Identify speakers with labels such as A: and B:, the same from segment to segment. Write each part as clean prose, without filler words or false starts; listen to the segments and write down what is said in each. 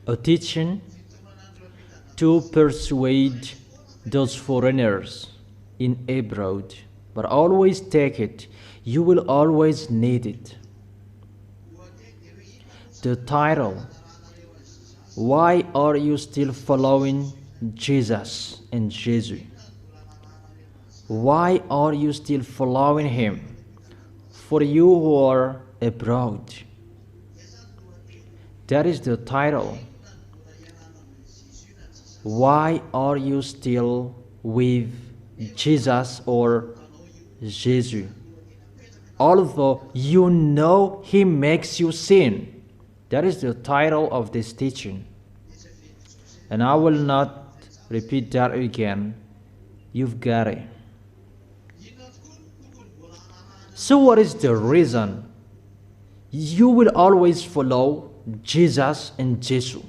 A: a teaching to persuade those foreigners in abroad, but always take it. You will always need it. The title, why are you still following Jesus and Jesus? Why are you still following him? For you who are abroad. That is the title. Why are you still with Jesus or Jesus? Although you know he makes you sin. That is the title of this teaching. And I will not repeat that again. You've got it. So what is the reason you will always follow Jesus and Jesus?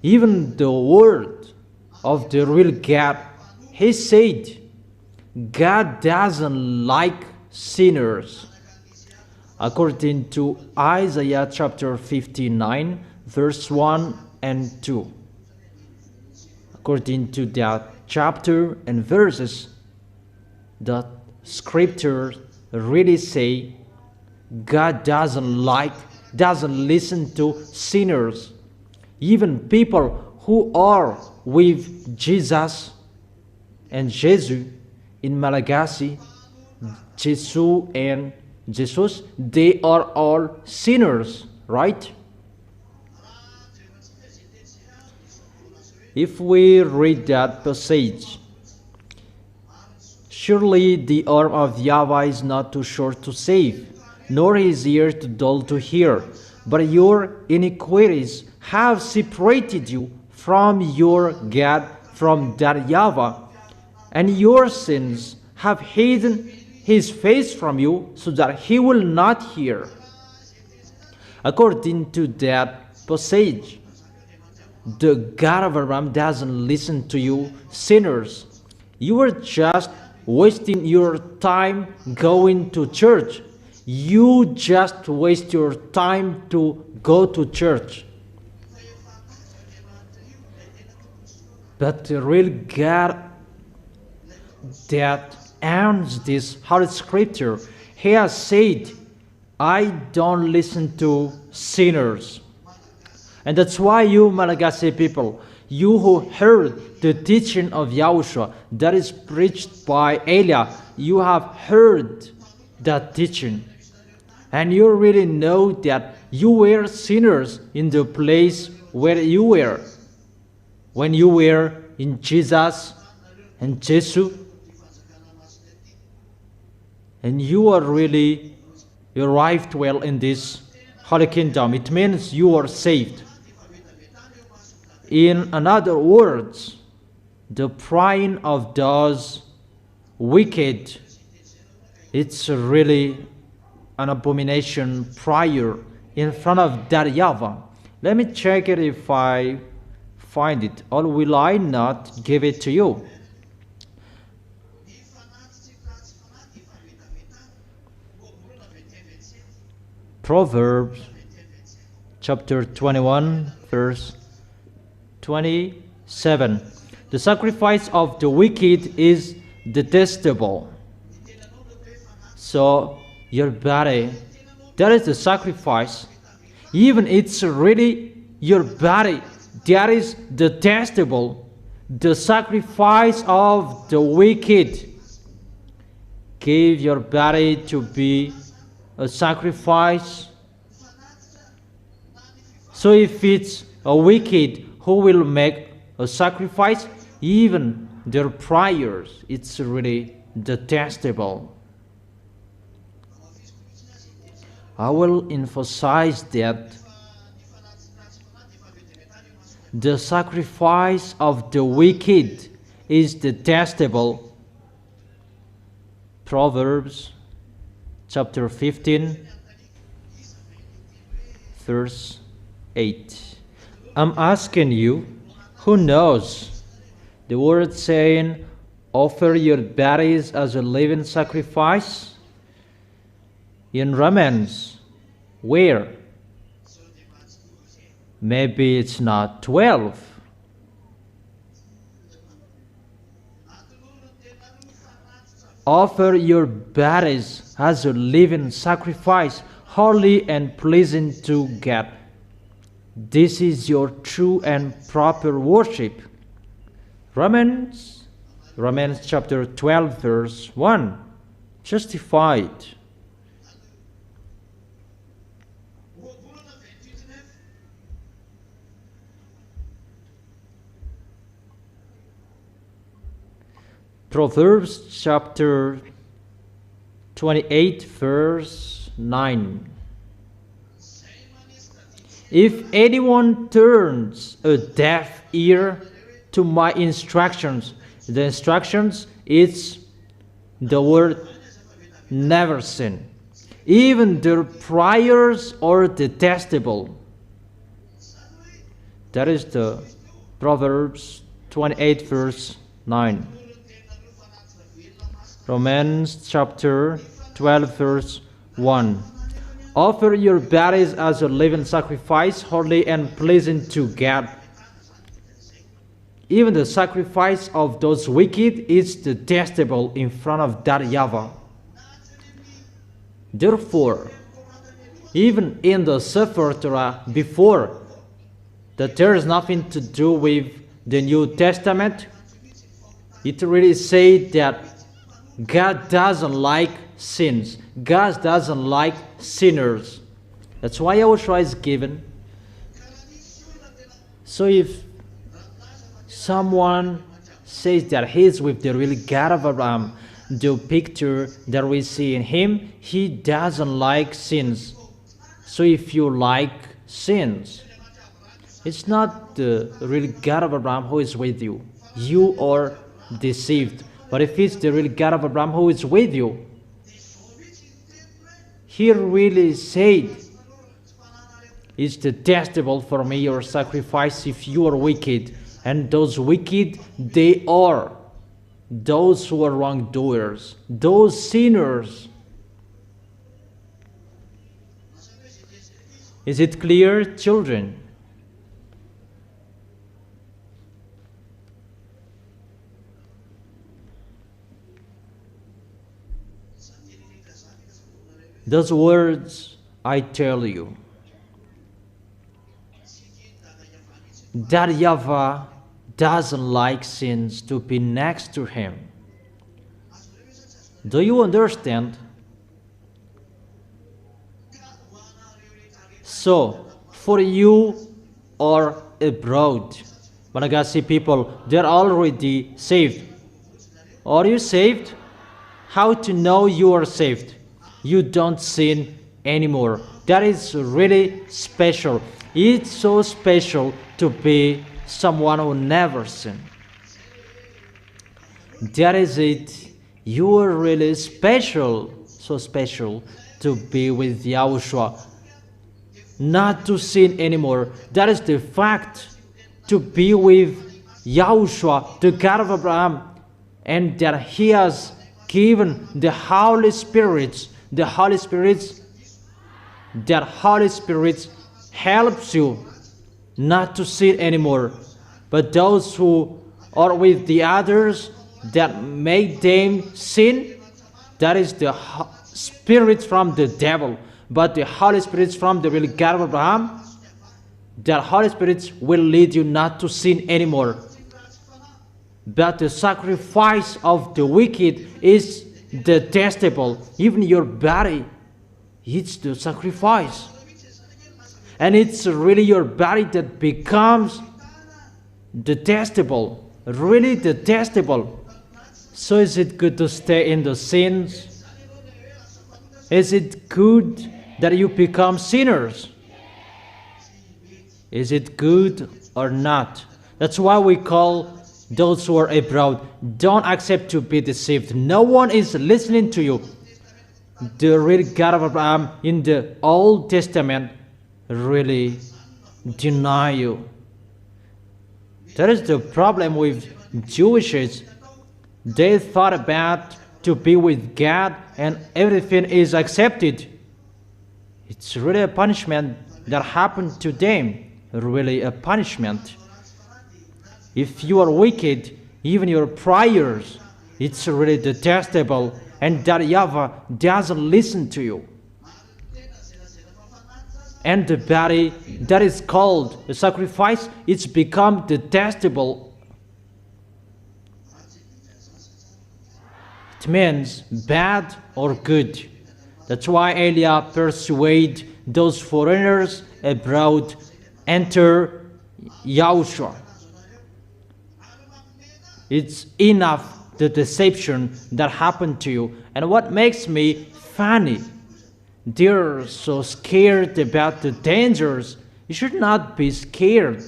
A: Even the word of the real God, he said, God doesn't like sinners. According to Isaiah chapter 59, verse 1 and 2. According to that chapter and verses, the scriptures really say God doesn't listen to sinners. Even people who are with Jesus and Jesus in Malagasy, Jesus and Jesus, they are all sinners, right? If we read that passage, surely the arm of YAHVAH is not too short to save, nor his ear too dull to hear. But your iniquities have separated you from your God, from that YAHVAH, and your sins have hidden his face from you, so that he will not hear. According to that passage, the God of Abraham doesn't listen to you sinners. You are just wasting your time going to church. You just waste your time to go to church. But the real God that owns this Holy Scripture, he has said, I don't listen to sinners. And that's why you Malagasy people, you who heard the teaching of YAHOSHUAH that is preached by Elia, you have heard that teaching. And you really know that you were sinners in the place where you were. When you were in Jesus and Jesus. And you arrived well in this Holy Kingdom. It means you are saved. In other words, the praying of those wicked, it's really an abomination prayer in front of that YAHVAH. Let me check it if I find it, or will I not give it to you? Proverbs chapter 21, verse 27. The sacrifice of the wicked is detestable. So your body, that is the sacrifice. Even it's really your body that is detestable. The sacrifice of the wicked. Give your body to be a sacrifice. So if it's a wicked who will make a sacrifice, even their prayers, it's really detestable. I will emphasize that the sacrifice of the wicked is detestable. Proverbs chapter 15, verse 8. I'm asking you, who knows? The word saying, offer your bodies as a living sacrifice. In Romans, where? Maybe it's not 12. Offer your bodies as a living sacrifice, holy and pleasing to God. This is your true and proper worship. Romans chapter 12 verse 1. Justified. Proverbs chapter 28 verse 9. If anyone turns a deaf ear to my instructions, the instructions is the word never sin. Even their prayers are detestable. That is the Proverbs 28 verse 9. Romans chapter 12 verse 1. Offer your bodies as a living sacrifice, holy and pleasing to God. Even the sacrifice of those wicked is detestable in front of that YAHVAH. Therefore, even in the Sefer Torah before, that there is nothing to do with the New Testament, it really says that God doesn't like sins. God doesn't like sinners. That's why YAHOSHUAH is given. So if someone says that he is with the real God of Abraham, the picture that we see in him, he doesn't like sins. So if you like sins, it's not the real God of Abraham who is with you. You are deceived. But if it's the real God of Abraham who is with you, he really said, it's detestable for me your sacrifice if you are wicked. And those wicked, they are those who are wrongdoers, those sinners. Is it clear, children? Those words I tell you, that YAHVAH doesn't like sins to be next to him. Do you understand? So, for you or abroad, Malagasy people, they're already saved. Are you saved? How to know you are saved? You don't sin anymore. That is really special. It's so special to be someone who never sinned. That is it. You are really special, so special to be with YAHOSHUAH. Not to sin anymore. That is the fact. To be with YAHOSHUAH, the God of Abraham, and that he has given the Holy Spirit. The Holy Spirit, that Holy Spirit helps you not to sin anymore. But those who are with the others that make them sin, that is the spirit from the devil. But the Holy Spirit from the real God of Abraham, that Holy Spirit will lead you not to sin anymore. But the sacrifice of the wicked is detestable. Even your body, it's the sacrifice. And it's really your body that becomes detestable, really detestable. So is it good to stay in the sins? Is it good that you become sinners? Is it good or not? That's why we call those who are abroad, don't accept to be deceived. No one is listening to you. The real God of Abraham in the Old Testament really deny you. That is the problem with Jewishes. They thought about to be with God and everything is accepted. It's really a punishment that happened to them. really a punishment. If you are wicked, even your prayers, it's really detestable, and that YAHVAH doesn't listen to you. And the body that is called a sacrifice, it's become detestable. It means bad or good. That's why Elia persuade those foreigners abroad enter YAHOSHUAH. It's enough the deception that happened to you. And what makes me funny, they're so scared about the dangers. You should not be scared.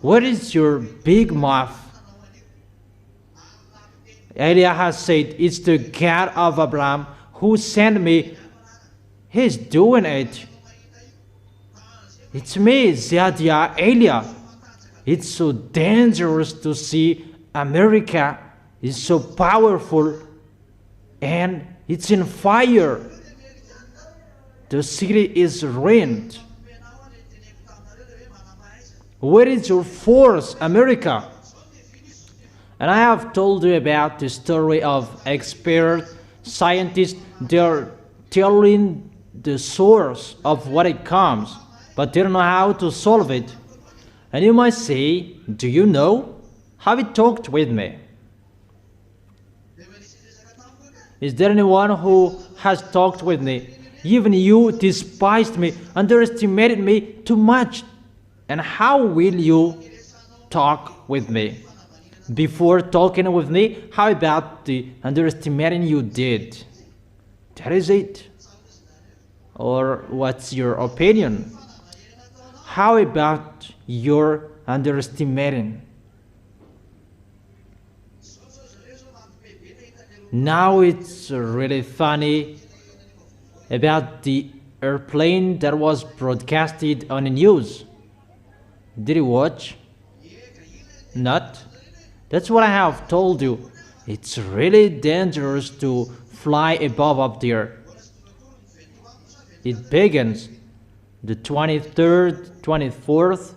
A: What is your big mouth? Elia has said, it's the God of Abraham who sent me. He's doing it. It's me, Zadia, Elia. It's so dangerous to see America is so powerful and it's in fire. The city is ruined. Where is your force, America? And I have told you about the story of expert scientists. They're telling the source of what it comes, but they don't know how to solve it. And you might say, do you know? Have you talked with me? Is there anyone who has talked with me? Even you despised me, underestimated me too much. And how will you talk with me? Before talking with me, how about the underestimating you did? That is it. Or what's your opinion? How about your underestimating? Now it's really funny about the airplane that was broadcasted on the news. Did you watch? Not? That's what I have told you. It's really dangerous to fly above up there. It begins the 23rd, 24th.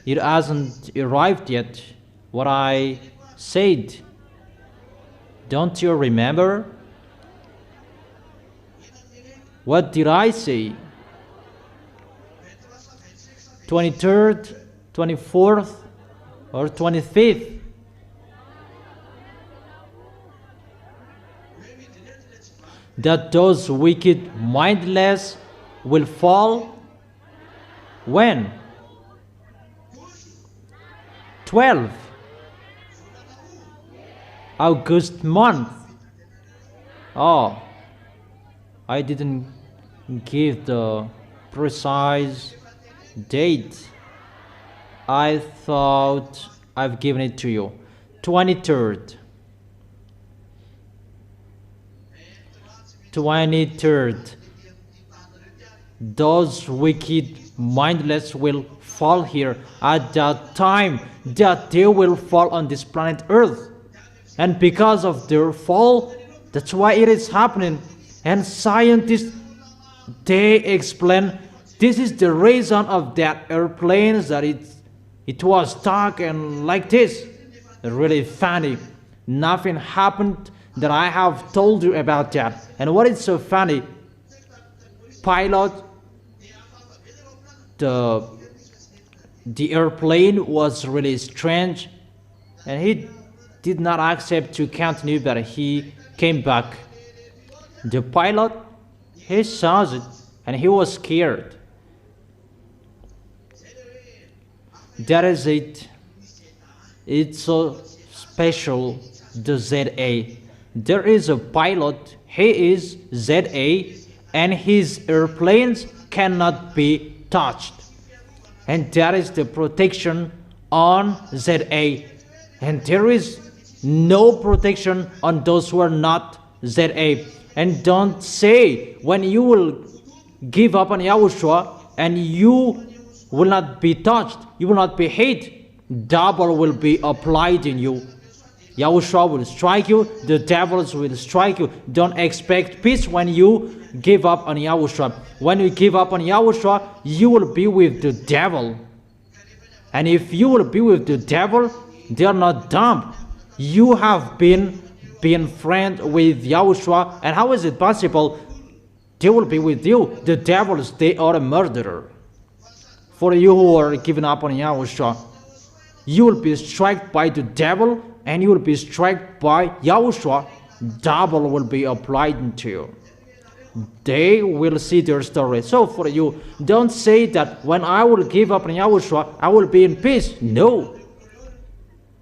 A: It hasn't arrived yet. What I said. Don't you remember? What did I say? 23rd, 24th, or 25th? That those wicked, mindless will fall? When? 12. August month. Oh, I didn't give the precise date. I thought I've given it to you. 23rd. 23rd. Those wicked, mindless will fall here at that time that they will fall on this planet Earth. And because of their fall, that's why it is happening. And scientists, they explain this is the reason of that airplanes that it was stuck and like this. Really funny. Nothing happened that I have told you about that. And what is so funny, pilot, the airplane was really strange, and he did not accept to continue, but he came back. The pilot, he saw it, and he was scared. That is it. It's so special, the ZA. There is a pilot, he is ZA, and his airplanes cannot be touched. And that is the protection on ZA. And there is no protection on those who are not ZA. And don't say when you will give up on YAHOSHUAH and you will not be touched, you will not be hit, double will be applied in you. Yahushua will strike you. The devils will strike you. Don't expect peace when you give up on Yahushua. When you give up on Yahushua, you will be with the devil. And if you will be with the devil, they are not dumb. You have been friend with Yahushua. And how is it possible they will be with you? The devils, they are a murderer. For you who are giving up on Yahushua, you will be struck by the devil and you will be struck by Yahushua. Double will be applied to you. They will see their story. So for you, don't say that when I will give up on Yahushua, I will be in peace. No.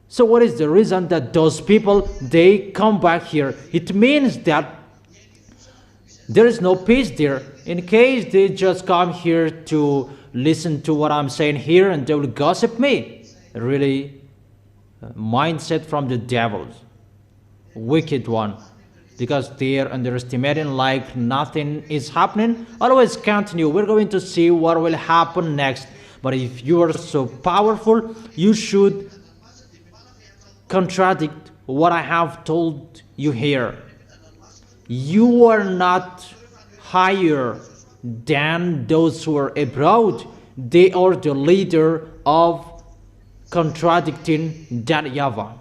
A: So what is the reason that those people, they come back here? It means that there is no peace there. In case they just come here to listen to what I'm saying here and they will gossip me. Really, mindset from the devils. Wicked one. Because they are underestimating like nothing is happening. Always continue. We're going to see what will happen next. But if you are so powerful, you should contradict what I have told you here. You are not higher than those who are abroad. They are the leader of contradicting that YAHVAH.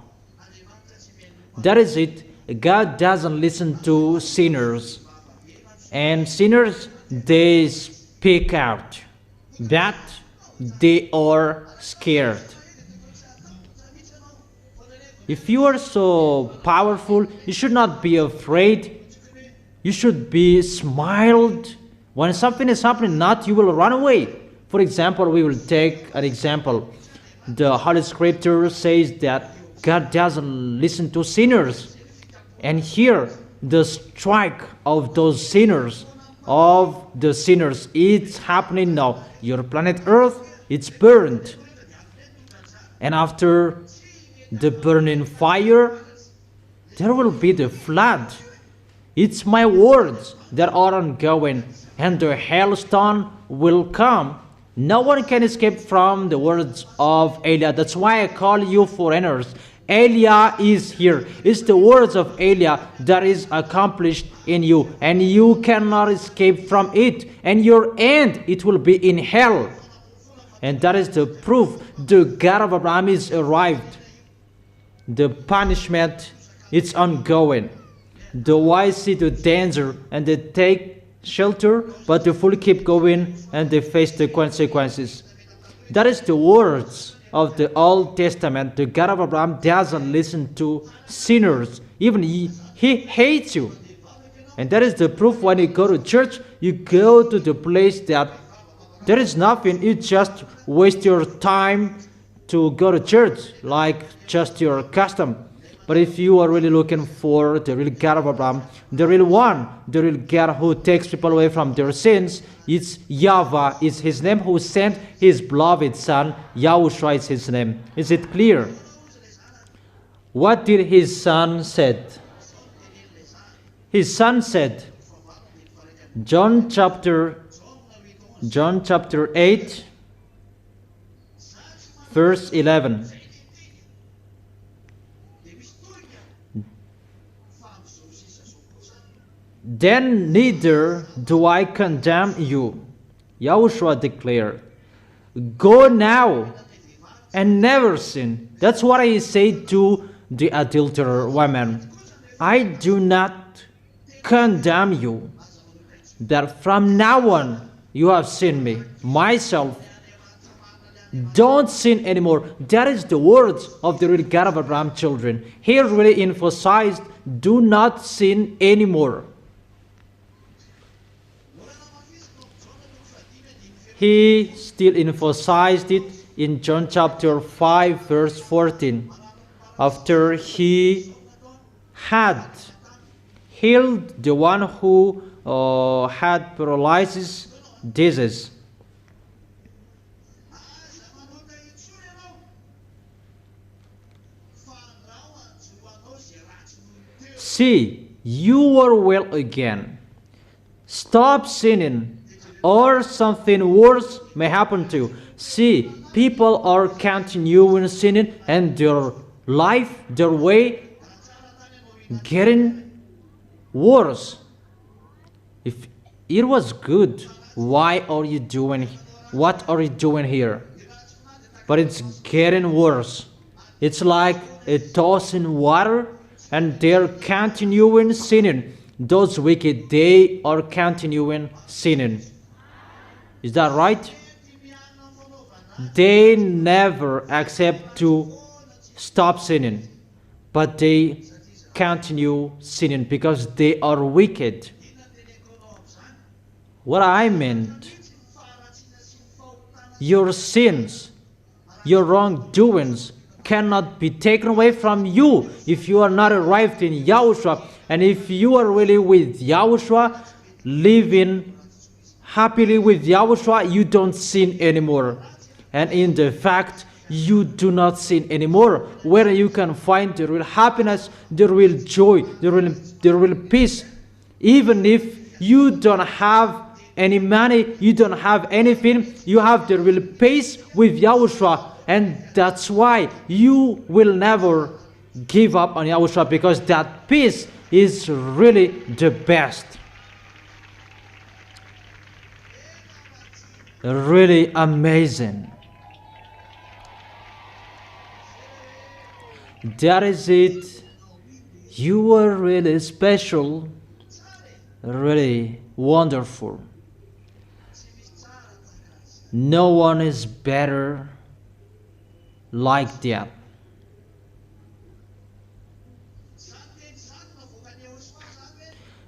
A: That is it. God doesn't listen to sinners. And sinners, they speak out. That they are scared. If you are so powerful, you should not be afraid. You should be smiled. When something is happening, not you will run away. For example, we will take an example. The Holy Scripture says that God doesn't listen to sinners. And here, the strike of those sinners, it's happening now. Your planet Earth, it's burned. And after the burning fire, there will be the flood. It's my words that are ongoing, and the hailstone will come. No one can escape from the words of Elia. That's why I call you foreigners. Elia is here. It's the words of Elia that is accomplished in you, and you cannot escape from it. And your end, it will be in hell. And that is the proof. The God of Abraham is arrived. The punishment, it's ongoing. The wise see the danger and they take shelter, but the fool keep going and they face the consequences. That is the words of the Old Testament. The God of Abraham doesn't listen to sinners. Even he hates you. And that is the proof. When you go to church, you go to the place that there is nothing. You just waste your time to go to church, like just your custom. But if you are really looking for the real God of Abraham, the real one, the real God who takes people away from their sins, it's YAHVAH is his name, who sent his beloved son. YAHOSHUAH is his name. Is it clear? What did his son said? His son said, John chapter 8, verse 11. Then neither do I condemn you, YAHOSHUAH declared. Go now and never sin. That's what I say to the adulterer woman. I do not condemn you, that from now on you have seen me, myself. Don't sin anymore. That is the words of the real God of Abraham children. Here really emphasized, do not sin anymore. He still emphasized it in John chapter 5, verse 14. After he had healed the one who had paralysis disease. See, you are well again. Stop sinning, or something worse may happen to you. See, people are continuing sinning, and their life, their way, getting worse. If it was good, what are you doing here? But it's getting worse. It's like a tossing water, and they're continuing sinning. Those wicked, they are continuing sinning. Is that right? They never accept to stop sinning, but they continue sinning because they are wicked. What I meant, your sins, your wrongdoings cannot be taken away from you if you are not arrived in Yahushua. And if you are really with Yahushua, living happily with Yahushua, you don't sin anymore. And in the fact, you do not sin anymore, where you can find the real happiness, the real joy, the real peace. Even if you don't have any money, you don't have anything, you have the real peace with Yahushua. And that's why you will never give up on Yahushua, because that peace is really the best. Really amazing. That is it. You are really special, really wonderful. No one is better like that.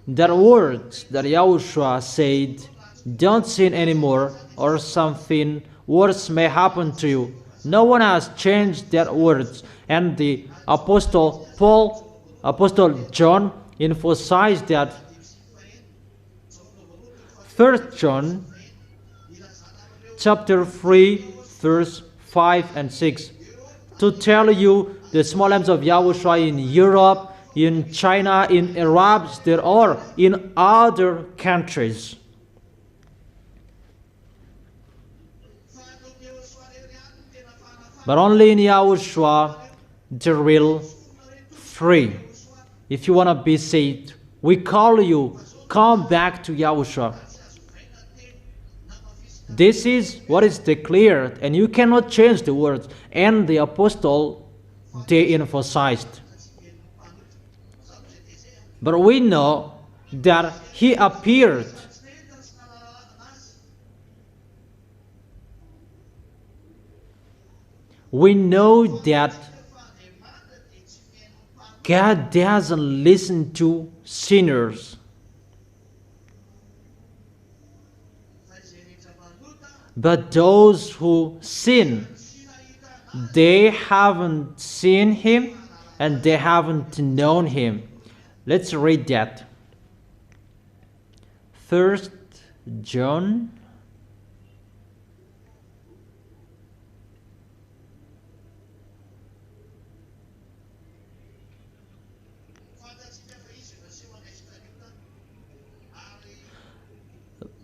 A: That words that Yahushua said, don't sin anymore, or something worse may happen to you. No one has changed that words. And the Apostle John emphasized that. 1 John chapter 3 verse 5 and 6, to tell you the small lambs of Yahushua in Europe, in China, in Arabs, there are in other countries. But only in Yahushua the real free. If you want to be saved, we call you, come back to Yahushua. This is what is declared, and you cannot change the words. And the apostle, they emphasized. But we know that he appeared. We know that God doesn't listen to sinners. But those who sin, they haven't seen him and they haven't known him. Let's read that. 1 John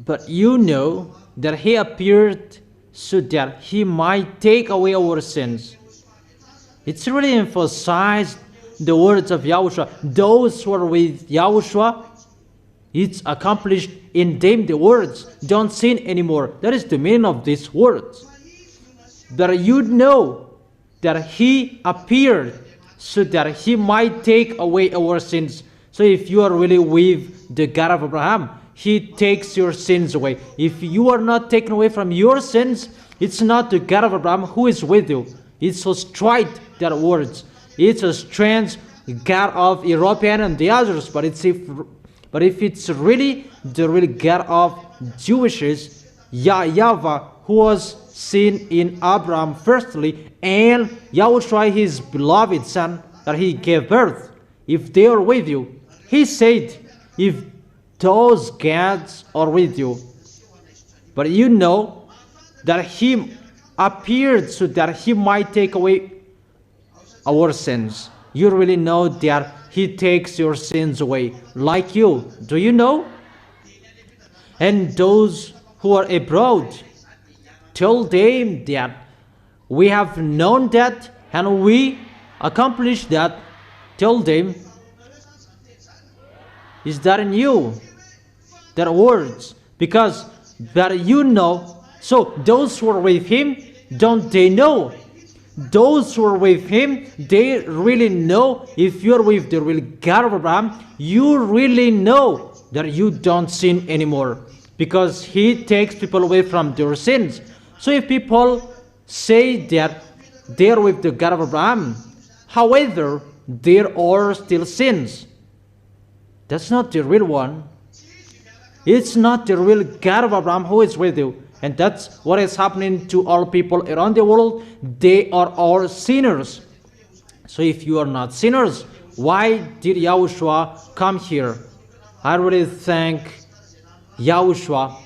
A: But you know that he appeared so that he might take away our sins. It's really emphasized the words of Yahushua. Those who are with Yahushua, it's accomplished in them the words, don't sin anymore. That is the meaning of these words. That you know that he appeared so that he might take away our sins. So if you are really with the God of Abraham, he takes your sins away. If you are not taken away from your sins, it's not the God of Abraham who is with you. It's so straight, that words. It's a strange God of European and the others, but if it's really the real God of Jewishes, YAHVAH, who was seen in Abraham firstly, and Yahushua, his beloved son, that he gave birth, if they are with you, he said, if those gods are with you, but you know that he appeared so that he might take away our sins. You really know that he takes your sins away, like you. Do you know? And those who are abroad, tell them that we have known that and we accomplished that. Tell them is that in you? Their words. Because that you know. So those who are with him, don't they know? Those who are with him, they really know. If you're with the real God of Abraham, you really know that you don't sin anymore. Because he takes people away from their sins. So if people say that they are with the God of Abraham, however, there are still sins. That's not the real one. It's not the real God of Abraham who is with you. And that's what is happening to all people around the world. They are all sinners. So if you are not sinners, why did YAHOSHUAH come here? I really thank YAHOSHUAH,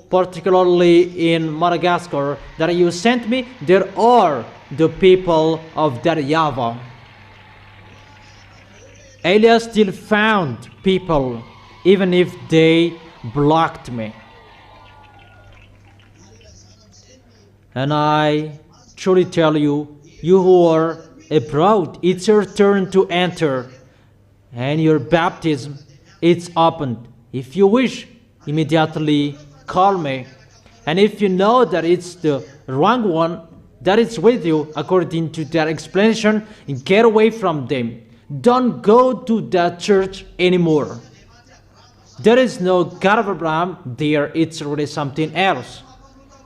A: particularly in Madagascar, that you sent me. There are the people of that YAHVAH. Elias still found people, even if they blocked me. And I truly tell you, you who are abroad, it's your turn to enter. And your baptism, it's opened. If you wish, immediately call me. And if you know that it's the wrong one that is with you, according to their explanation, get away from them. Don't go to that church anymore. There is no God of Abraham there. It's really something else.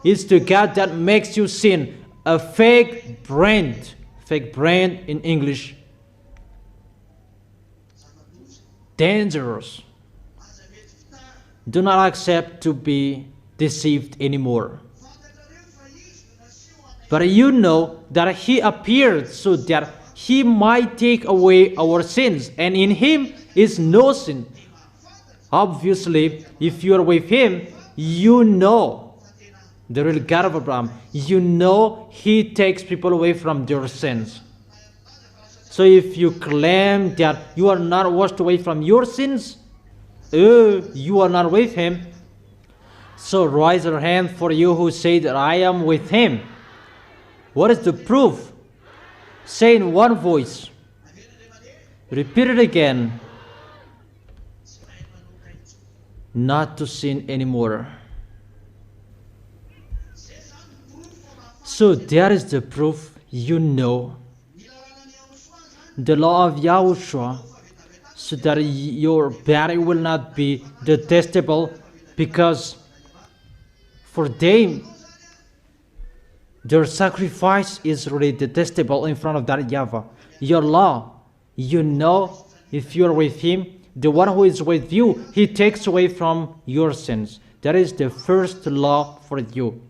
A: It's the God that makes you sin. A fake brand. Fake brand in English. Dangerous. Do not accept to be deceived anymore. But you know that he appeared so that he might take away our sins. And in him is no sin. Obviously, if you are with him, you know the real God of Abraham. You know he takes people away from their sins. So if you claim that you are not washed away from your sins, you are not with him. So raise your hand for you who say that I am with him. What is the proof? Say in one voice. Repeat it again. Not to sin anymore. So there is the proof. You know the law of YAHOSHUAH, so that your body will not be detestable, because for them their sacrifice is really detestable in front of that YAHVAH. Your law, you know, if you are with him, the one who is with you, he takes away from your sins. That is the first law for you.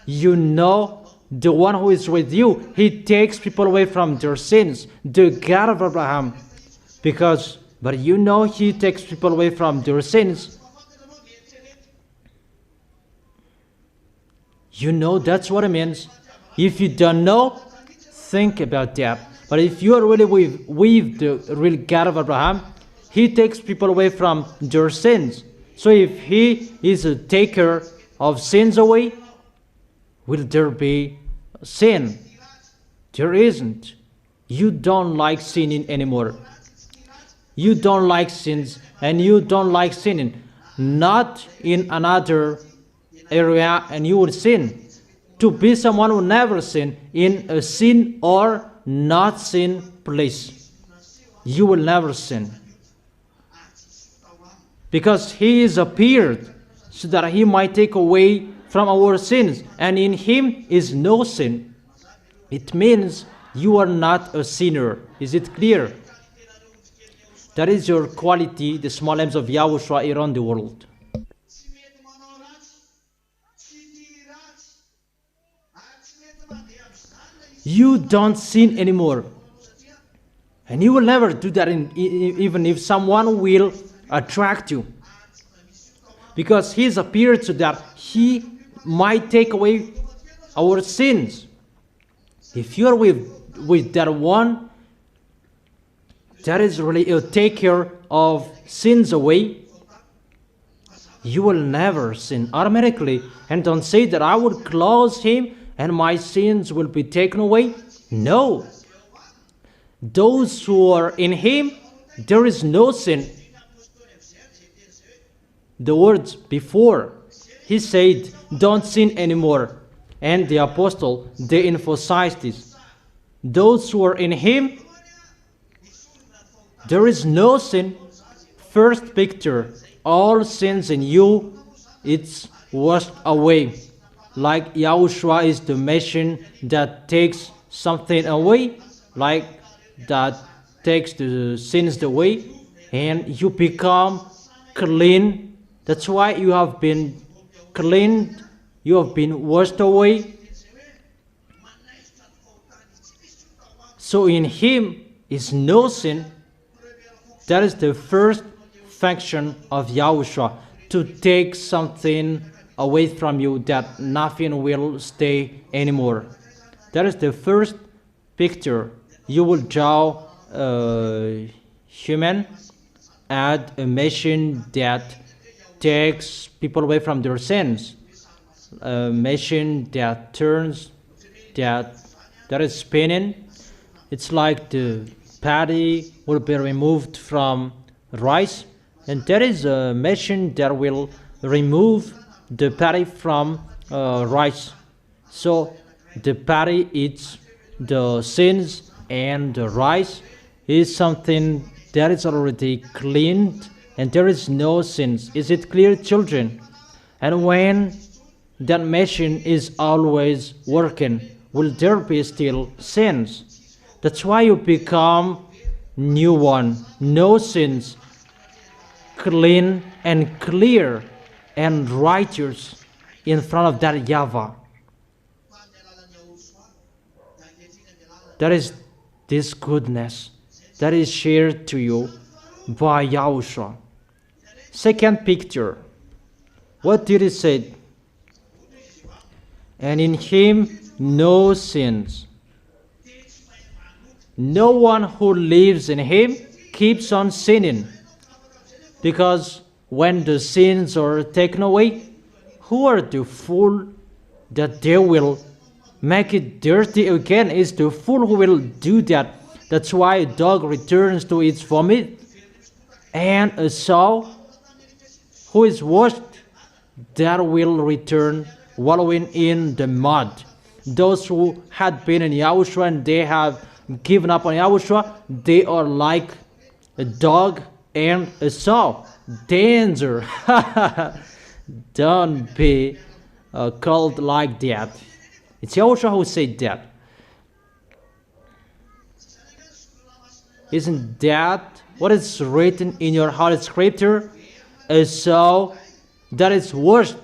A: You know the one who is with you, he takes people away from their sins. The God of Abraham. But you know he takes people away from their sins. You know that's what it means. If you don't know, think about that. But if you are really with the real God of Abraham, he takes people away from their sins. So if he is a taker of sins away, will there be sin? There isn't. You don't like sinning anymore. You don't like sins, and you don't like sinning. Not in another area and you would sin. To be someone who never sin in a sin or not sin place, you will never sin. Because he is appeared so that he might take away from our sins, and in him is no sin. It means you are not a sinner. Is it clear? That is your quality, the small m's of YAHOSHUAH around the world. You don't sin anymore. And you will never do that even if someone will attract you. Because he has appeared so that he might take away our sins. If you are with that one, that is really a taker of sins away, you will never sin automatically. And don't say that I would close him and my sins will be taken away. No. Those who are in him, there is no sin. the words before. He said, don't sin anymore. And the apostle, they emphasized this. Those who are in him, there is no sin. First picture, all sins in you, it's washed away. Like Yahushua is the machine that takes something away, like that takes the sins away, and you become clean. That's why you have been cleaned, you have been washed away. So in him is no sin. That is the first function of Yahushua, to take something away from you that nothing will stay anymore. That is the first picture. You will draw a human and a machine that takes people away from their sins. A machine that turns, that is spinning. It's like the patty will be removed from rice, and there is a machine that will remove the patty from rice. So the patty eats the sins, and the rice is something that is already cleaned, and there is no sins. Is it clear, children? And when that machine is always working, will there be still sins? That's why you become new one, no sins, clean and clear and righteous in front of that YAHVAH. That is this goodness that is shared to you by Yahushua. Second picture, what did he say? And in him no sins. No one who lives in him keeps on sinning, because when the sins are taken away, who are the fool that they will make it dirty again? Is the fool who will do that. That's why a dog returns to its vomit, and a sow who is washed, that will return wallowing in the mud. Those who had been in Yahushua and they have given up on Yahushua, they are like a dog and a sow. Danger. Don't be called like that. It's Yahushua who said that. Isn't that what is written in your Holy Scripture? A sow that is washed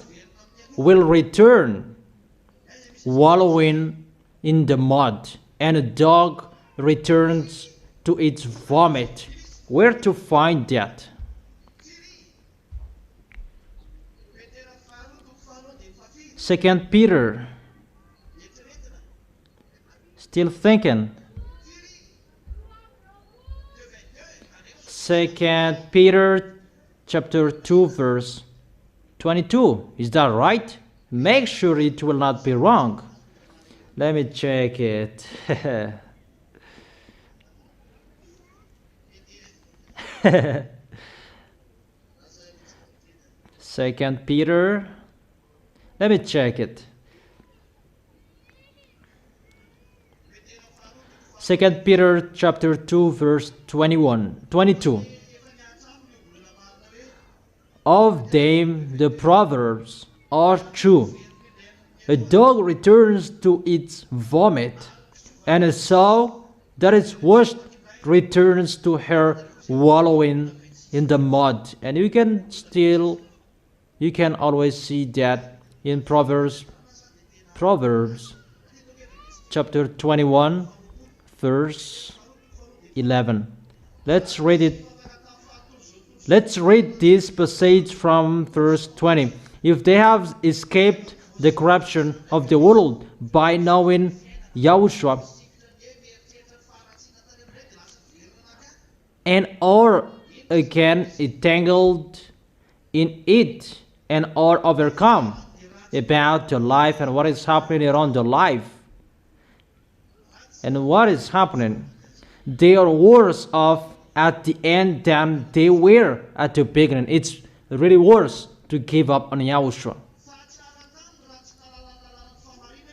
A: will return wallowing in the mud, and a dog returns to its vomit. Where to find that? Second Peter. Still thinking. Second Peter chapter 2 verse 22. Is that right? Make sure it will not be wrong. Let me check it. Second Peter. Let me check it. Second Peter chapter 2 verse 22. Of them the proverbs are true. A dog returns to its vomit, and a sow that is washed returns to her wallowing in the mud. And you can always see that in Proverbs chapter 21 verse 11. Let's read it. Let's read this passage from verse 20. If they have escaped the corruption of the world by knowing Yahushua, and are again entangled in it, and are overcome about the life and what is happening around the life. And what is happening? They are worse off at the end than they were at the beginning. It's really worse to give up on Yahushua.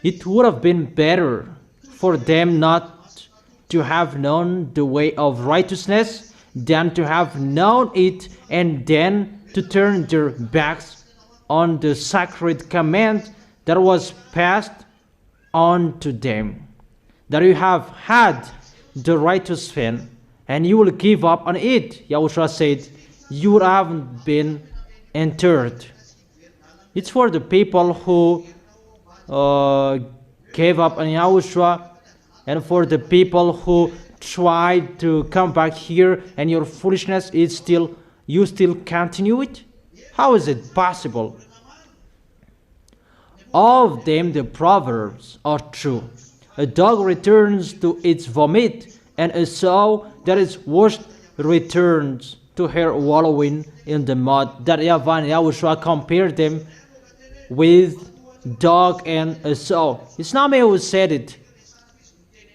A: It would have been better for them not to have known the way of righteousness than to have known it and then to turn their backs on the sacred command that was passed on to them. That you have had the right to sin and you will give up on it. Yahushua said, you haven't been entered. It's for the people who gave up on Yahushua, and for the people who tried to come back here and your foolishness is still, you still continue it? How is it possible? All of them, the proverbs, are true. A dog returns to its vomit, and a sow that is washed returns to her wallowing in the mud. That YAHVAH and Yahushua compared them with dog and a sow. It's not me who said it.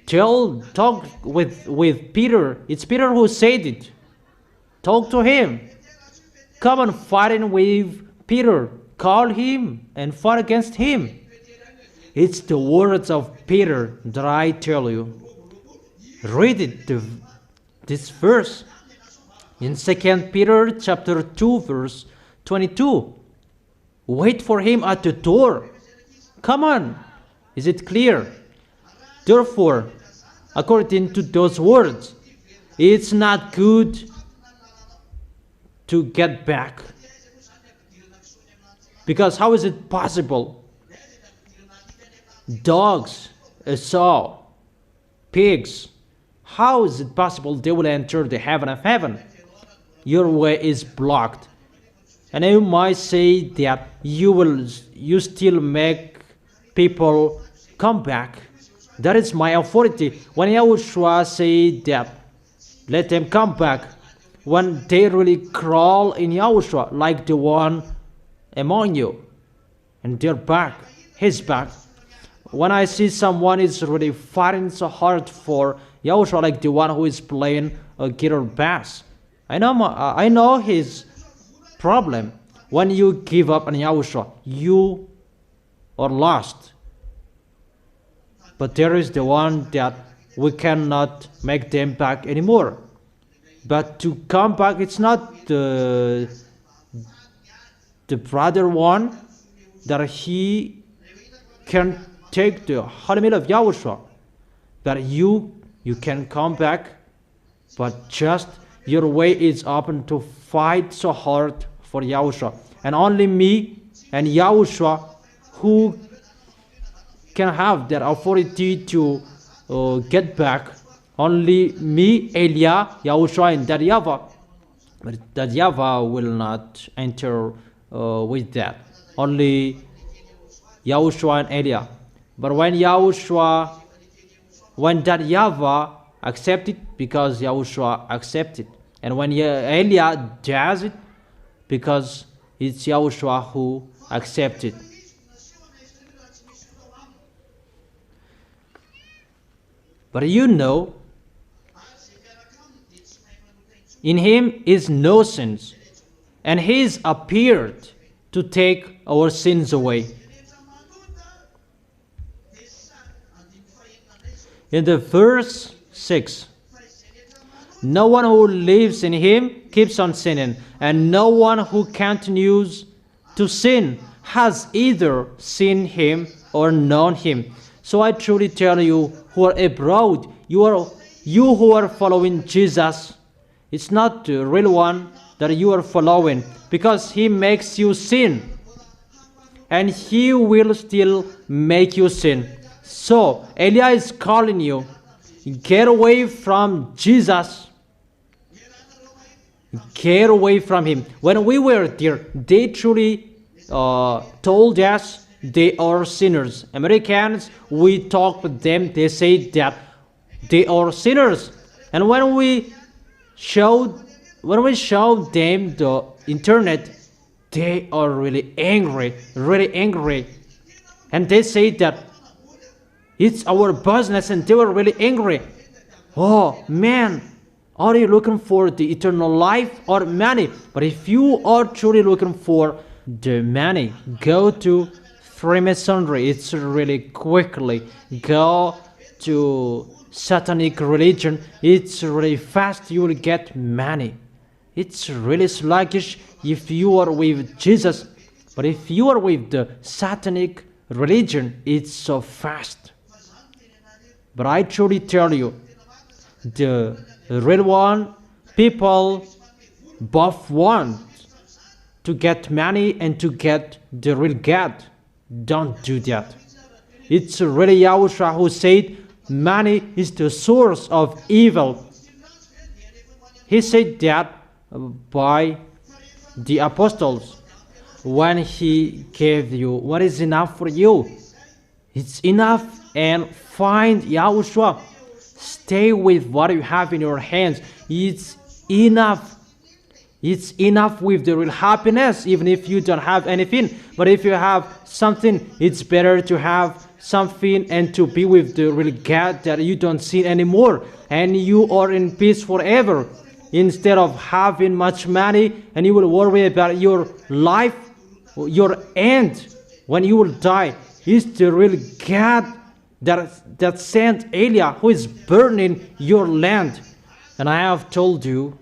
A: Talk with Peter. It's Peter who said it. Talk to him. Come and fighting with Peter. Call him and fight against him. It's the words of Peter that I tell you. Read it, this verse in 2 Peter chapter 2 verse 22. Wait for him at the door. Come on. Is it clear? Therefore, according to those words, it's not good to get back. Because how is it possible? Dogs, a sow, pigs, how is it possible they will enter the heaven of heaven? Your way is blocked. And you might say that you still make people come back. That is my authority. When Yahushua said that, let them come back, when they really crawl in Yahushua like the one among you, and they're back, his back. When I see someone is really fighting so hard for Yahushua like the one who is playing a guitar bass, I know his problem. When you give up on Yahushua, you are lost. But there is the one that we cannot make them back anymore. But to come back, it's not the brother one that he can take the holy meal of Yahushua. That you can come back, but just your way is open to fight so hard for Yahushua. And only me and Yahushua who can have that authority to get back. Only me, Elia, Yahushua, and that YAHVAH. But that YAHVAH will not enter with that. Only Yahushua and Elia. But when that YAHVAH accepted, because Yahushua accepted, and when Elia does it, because it's Yahushua who accepted. But you know, in him is no sins, and he is appeared to take our sins away. In the verse 6, no one who lives in him keeps on sinning, and no one who continues to sin has either seen him or known him. So I truly tell you who are abroad, you who are following Jesus, it's not the real one that you are following, because he makes you sin, and he will still make you sin. So Elia is calling you, get away from Jesus. Get away from him. When we were there, they truly told us they are sinners. Americans, we talk with them, they say that they are sinners. And when we showed them the internet, they are really angry. And they say that it's our business, and they were really angry. Oh man, Are you looking for the eternal life or money? But if you are truly looking for the money, go to Freemasonry. It's really quickly. Go to satanic religion. It's really fast. You will get money. It's really sluggish if you are with Jesus. But if you are with the satanic religion, it's so fast. But I truly tell you, the real one, people both want to get money and to get the real God. Don't do that. It's really YAHOSHUAH who said money is the source of evil. He said that by the apostles when he gave you what is enough for you. It's enough, and find YAHOSHUAH. Stay with what you have in your hands. It's enough. It's enough with the real happiness, even if you don't have anything. But if you have something, it's better to have something and to be with the real God that you don't see anymore. And you are in peace forever. Instead of having much money and you will worry about your life, your end, when you will die. It's the real God that sent Elijah, who is burning your land. And I have told you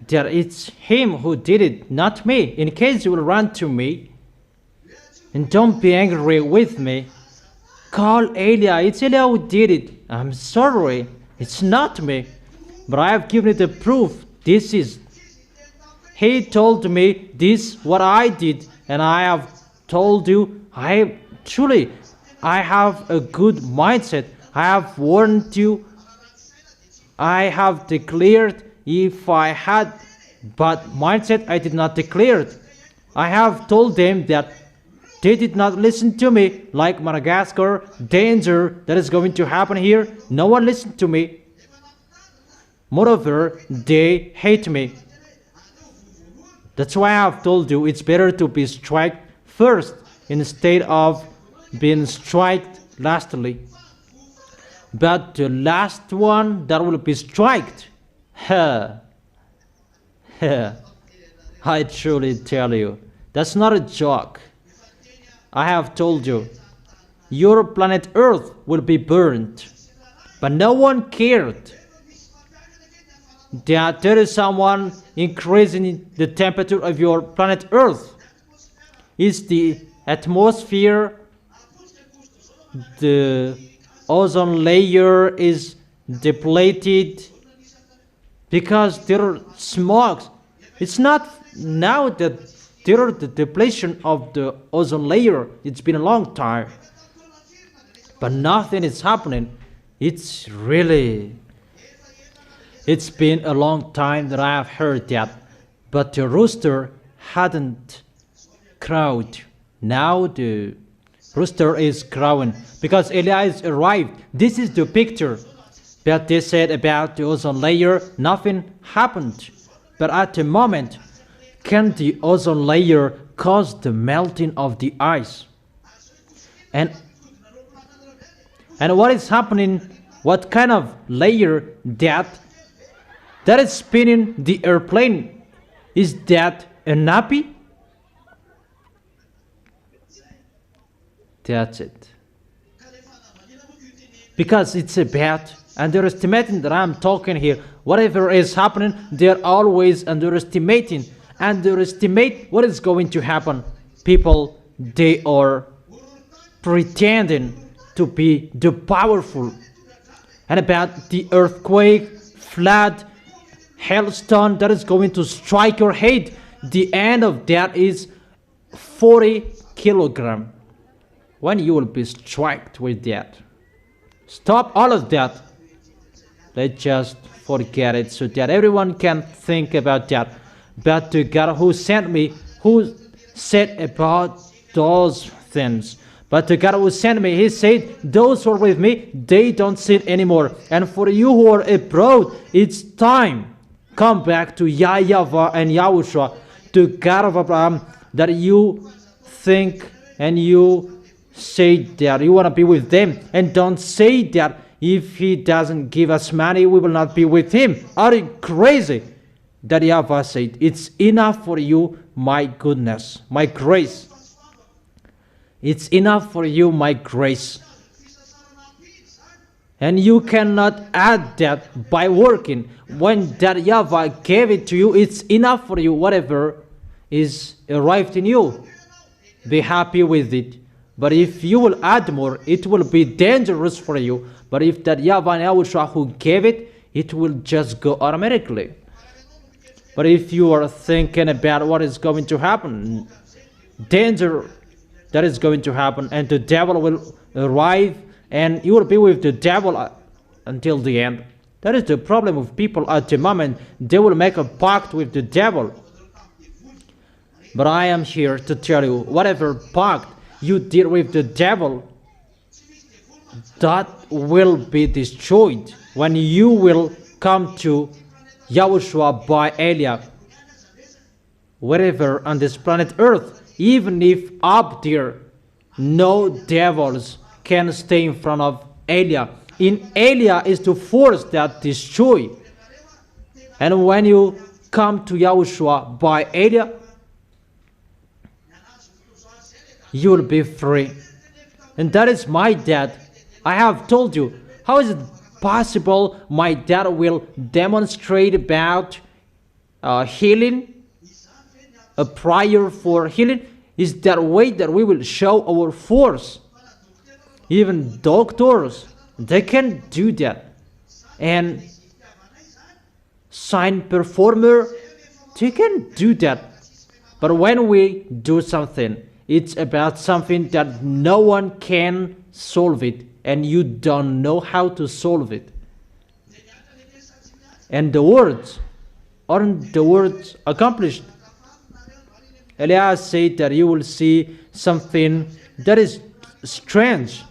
A: that it's him who did it, not me. In case you will run to me and don't be angry with me, call Elijah. It's Elijah who did it. I'm sorry, it's not me. But I have given you the proof. This is. He told me this, what I did, and I have told you, I have a good mindset. I have warned you. I have declared. If I had bad mindset, I did not declare it. I have told them that they did not listen to me, like Madagascar, danger that is going to happen here. No one listened to me. Moreover, they hate me. That's why I have told you it's better to be struck first instead of being struck lastly. But the last one that will be struck, I truly tell you, that's not a joke. I have told you, your planet Earth will be burned, but no one cared that there is someone increasing the temperature of your planet Earth. It's the atmosphere, the ozone layer is depleted because there are smog. It's not now that there is the depletion of the ozone layer. It's been a long time, but nothing is happening. It's been a long time that I have heard that, but the rooster hadn't crowed. Now the rooster is crowing because Elias arrived. This is the picture. But they said about the ozone layer, nothing happened. But at the moment, can the ozone layer cause the melting of the ice? And what is happening? What kind of layer that is spinning the airplane? Is that a nappy? That's it. Because it's a bat. Underestimating that I'm talking here. Whatever is happening, they're always underestimating. Underestimate what is going to happen. People, they are pretending to be the powerful. And about the earthquake, flood, hailstone that is going to strike your head. The end of that is 40 kilograms. When you will be struck with that. Stop all of that. Let's just forget it so that everyone can think about that. But the God who sent me, who said about those things. But the God who sent me, he said, those who are with me, they don't sin anymore. And for you who are abroad, it's time. Come back to YAHVAH and YAHOSHUAH, the God of Abraham, that you think and you say that you want to be with them. And don't say that if he doesn't give us money, we will not be with him. Are you crazy? That YAHVAH said, it's enough for you, my goodness, my grace. It's enough for you, my grace. And you cannot add that by working. When that YAHVAH gave it to you, it's enough for you, whatever is arrived in you. Be happy with it. But if you will add more, it will be dangerous for you. But if that YAHVAH and YAHOSHUAH who gave it, it will just go automatically. But if you are thinking about what is going to happen, danger that is going to happen, and the devil will arrive, and you will be with the devil until the end. That is the problem with people at the moment. They will make a pact with the devil. But I am here to tell you, whatever pact you did with the devil, that will be destroyed when you will come to YAHOSHUAH by Elia. Wherever on this planet Earth, even if up there no devils can stay in front of Elia. In Elia is the force that destroy. And when you come to YAHOSHUAH by Elia, you will be free. And that is my dad. I have told you, how is it possible my dad will demonstrate about healing, a prayer for healing? Is that way that we will show our force. Even doctors, they can do that. And sign performer, they can do that. But when we do something, it's about something that no one can solve it, and you don't know how to solve it. And the words, aren't the words accomplished? Elias said that you will see something that is strange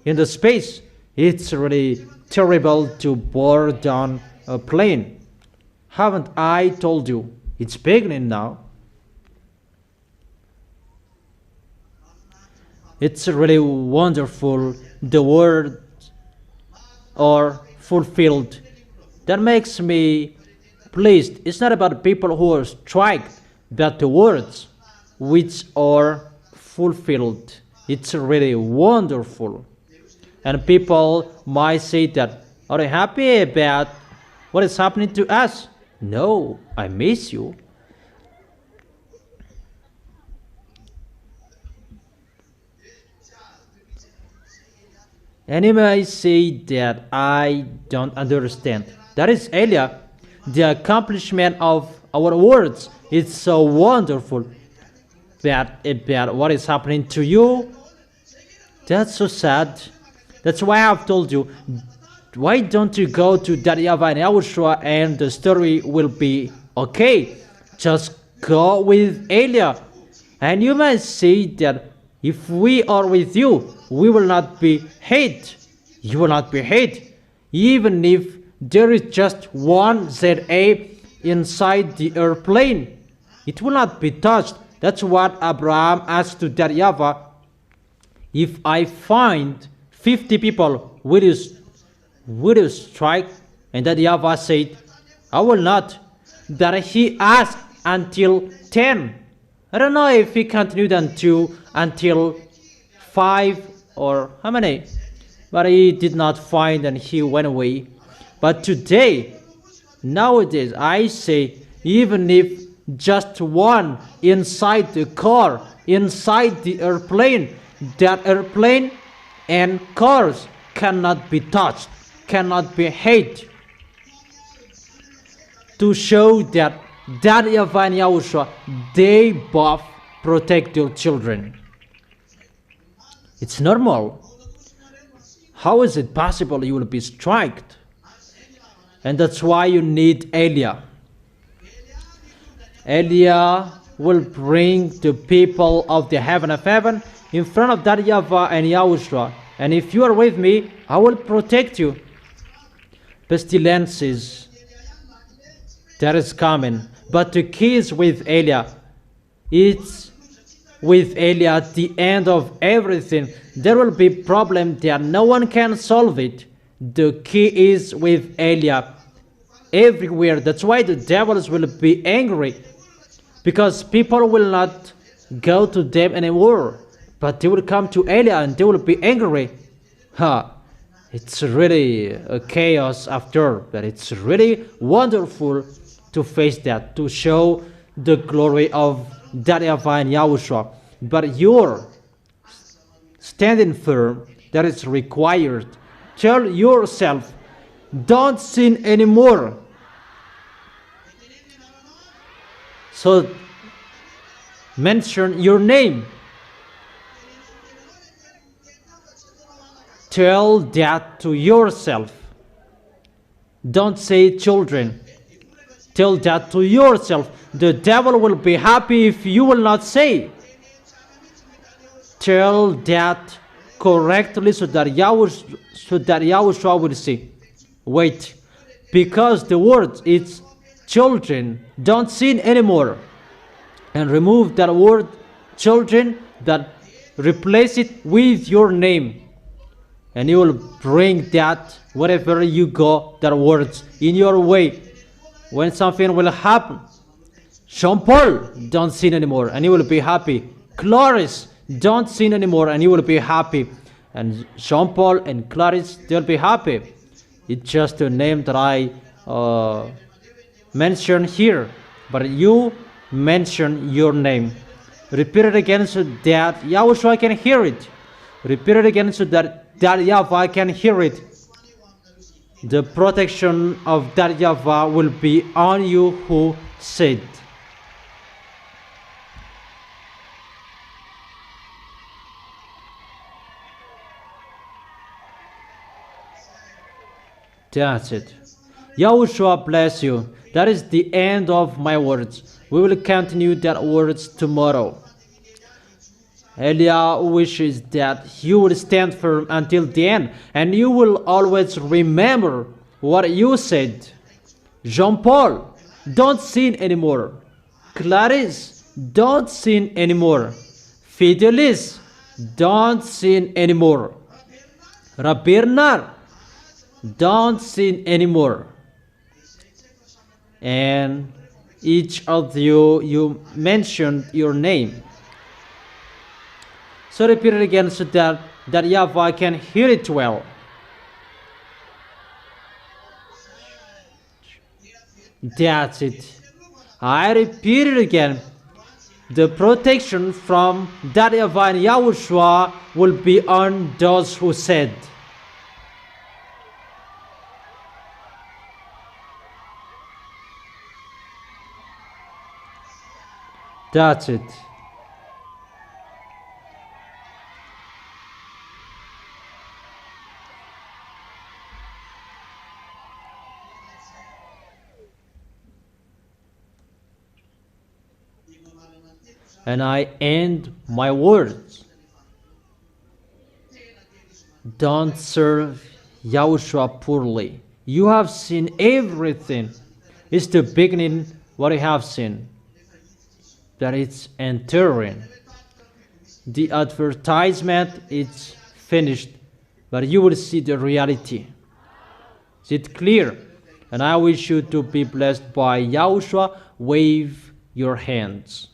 A: in the space. It's really terrible to board down a plane. Haven't I told you? It's beginning now. It's really wonderful. The words are fulfilled. That makes me pleased. It's not about people who are struck, but the words which are fulfilled. It's really wonderful. And people might say that, are you happy about what is happening to us? No, I miss you. And you may say that I don't understand. That is Elia. The accomplishment of our words is so wonderful. But about what is happening to you, that's so sad. That's why I've told you, why don't you go to YAHVAH and YAHOSHUAH and the story will be okay. Just go with Elia. And you may say that if we are with you, we will not be hate. You will not be hate. Even if there is just one ZA inside the airplane, it will not be touched. That's what Abraham asked to YAHVAH. If I find 50 people, will you strike? And YAHVAH said, I will not. That he asked until 10. I don't know if he continued until 5 or how many. But he did not find and he went away. But today, nowadays, I say, even if just one inside the car, inside the airplane, that airplane and cars cannot be touched, cannot be hit. To show that YAHVAH and YAHOSHUAH, they both protect their children. It's normal. How is it possible you will be struck? And that's why you need Elia. Elia will bring the people of the heaven of heaven in front of YAHVAH and YAHOSHUAH. And if you are with me, I will protect you. Pestilences, that is coming. But the key is with Elia. It's with Elia at the end of everything. There will be problem that no one can solve it. The key is with Eliab everywhere. That's why the devils will be angry, because people will not go to them anymore, but they will come to Eliab and they will be angry. It's really a chaos after, but it's really wonderful to face that, to show the glory of that YAHVAH and YAHOSHUAH. But you're standing firm, that is required. Tell yourself, don't sin anymore. So mention your name. Tell that to yourself. Don't say children. Tell that to yourself. The devil will be happy if you will not say. Tell that correctly so that YAHOSHUAH will see. Wait, because the word is children, don't sin anymore. And remove that word children, that replace it with your name. And you will bring that wherever you go, that words in your way. When something will happen, Jean-Paul, don't sin anymore, and you will be happy. Clarice, don't sin anymore, and you will be happy. And Jean-Paul and Clarice, they'll be happy. It's just a name that I mentioned here, but you mention your name. Repeat it again so that YAHOSHUAH can hear it. Repeat it again so that YAHVAH can hear it. The protection of that YAHVAH will be on you who said. That's it. YAHOSHUAH bless you. That is the end of my words. We will continue that words tomorrow. Elia wishes that you will stand firm until the end, and you will always remember what you said. Jean-Paul, don't sin anymore. Clarice, don't sin anymore. Fidelis, don't sin anymore. Bernard, don't sin anymore. And each of you mentioned your name. So repeat it again so that YAHVAH can hear it well. That's it. I repeat it again. The protection from that YAHVAH and YAHOSHUAH will be on those who said. That's it. And I end my words. Don't serve YAHOSHUAH poorly. You have seen everything. It's the beginning what you have seen. That it's entering. The advertisement is finished, but you will see the reality. Is it clear? And I wish you to be blessed by YAHOSHUAH. Wave your hands.